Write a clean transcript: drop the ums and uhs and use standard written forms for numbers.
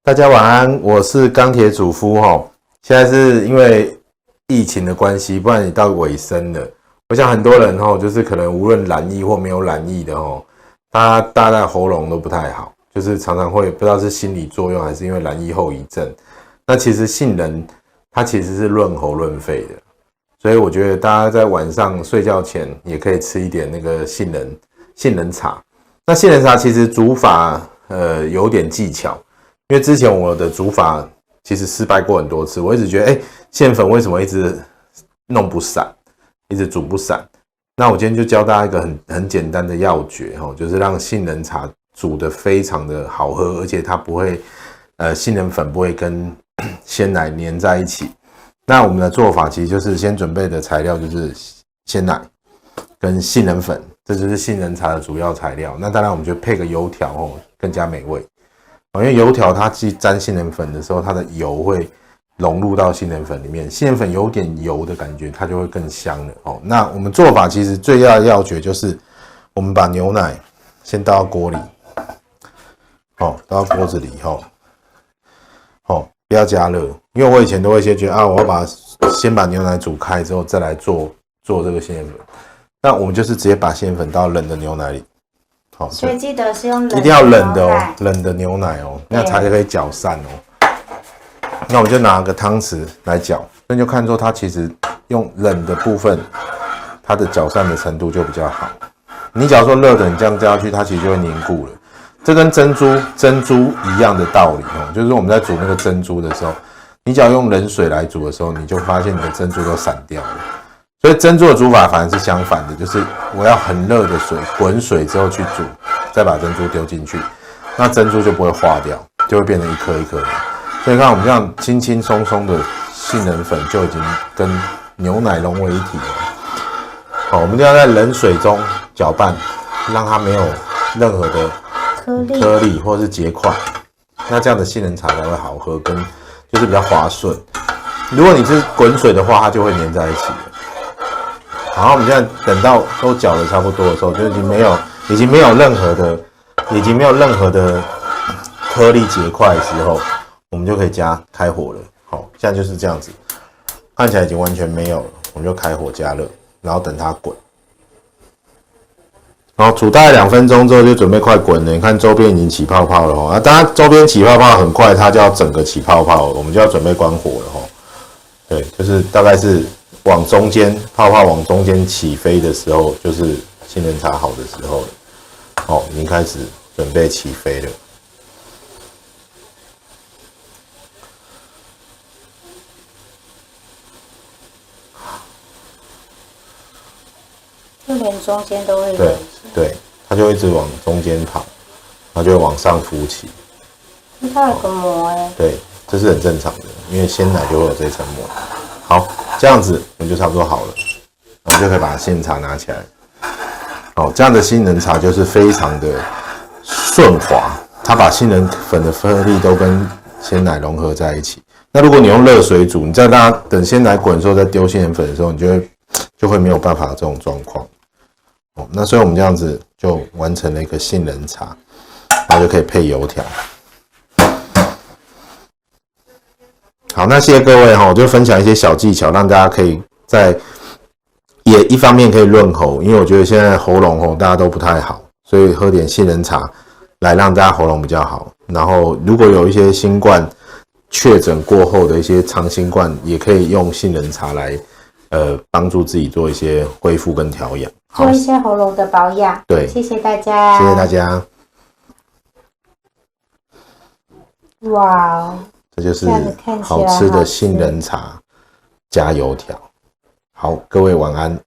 大家晚安，我是钢铁主夫齁。现在是因为疫情的关系，不然你到尾声了。我想很多人齁，就是可能无论染疫或没有染疫的齁，大概喉咙都不太好，就是常常会不知道是心理作用还是因为染疫后遗症。那其实杏仁它其实是润喉润肺的，所以我觉得大家在晚上睡觉前也可以吃一点那个杏仁茶。那杏仁茶其实煮法有点技巧。因为之前我的煮法其实失败过很多次，我一直觉得馅粉为什么一直弄不散，一直煮不散。那我今天就教大家一个很简单的要诀，就是让杏仁茶煮得非常的好喝，而且它不会杏仁粉不会跟鲜奶粘在一起。那我们的做法其实就是先准备的材料就是鲜奶跟杏仁粉，这就是杏仁茶的主要材料。那当然我们就配个油条更加美味。因为油条它去沾杏仁粉的时候，它的油会融入到杏仁粉里面，杏仁粉有点油的感觉，它就会更香了哦。那我们做法其实最要的要诀就是，我们把牛奶先倒到锅里，倒到锅子里不要加热，因为我以前都会先觉得我要先把牛奶煮开之后再来做这个杏仁粉，那我们就是直接把杏仁粉倒冷的牛奶里。所以记得是用一定要冷的冷的牛奶那才可以搅散那我就拿个汤匙来搅，那就看出它其实用冷的部分，它的搅散的程度就比较好。你假如说热的，你这样加下去，它其实就会凝固了。这跟珍珠一样的道理就是我们在煮那个珍珠的时候，你只要用冷水来煮的时候，你就发现你的珍珠都散掉了。所以珍珠的煮法反而是相反的，就是我要很热的水，滚水之后去煮，再把珍珠丢进去，那珍珠就不会化掉，就会变成一颗一颗的。所以看我们这样轻轻松松的杏仁粉就已经跟牛奶融为一体了。我们就要在冷水中搅拌，让它没有任何的颗粒或是结块，那这样的杏仁茶才会好喝，跟就是比较滑顺。如果你是滚水的话，它就会粘在一起了。好，我们现在等到都搅得差不多的时候，就已经没有任何的颗粒结块的时候，我们就可以开火了。好，现在就是这样子，看起来已经完全没有了，我们就开火加热，然后等它滚。然后煮大概2分钟之后就准备快滚了，你看周边已经起泡泡了当然周边起泡泡很快，它就要整个起泡泡了，我们就要准备关火了对，就是大概是往中间泡泡往中间起飞的时候，就是杏仁茶好的时候了。已经开始准备起飞了。就连中间都会对，它就一直往中间跑，它就会往上浮起。它有个膜对，这是很正常的，因为鲜奶就会有这层膜。好，这样子我们就差不多好了，我们就可以把杏仁茶拿起来。这样的杏仁茶就是非常的顺滑，它把杏仁粉的颗粒都跟鲜奶融合在一起。那如果你用热水煮，你再让它等鲜奶滚的时候再丢杏仁粉的时候，你就会没有办法这种状况。那所以我们这样子就完成了一个杏仁茶，然后就可以配油条。好，那谢谢各位我就分享一些小技巧，让大家可以也一方面可以润喉，因为我觉得现在喉咙大家都不太好，所以喝点杏仁茶来让大家喉咙比较好。然后如果有一些新冠确诊过后的一些长新冠，也可以用杏仁茶来帮助自己做一些恢复跟调养，做一些喉咙的保养。对，谢谢大家，谢谢大家。哇，这就是好吃的杏仁茶加油条。好，各位晚安。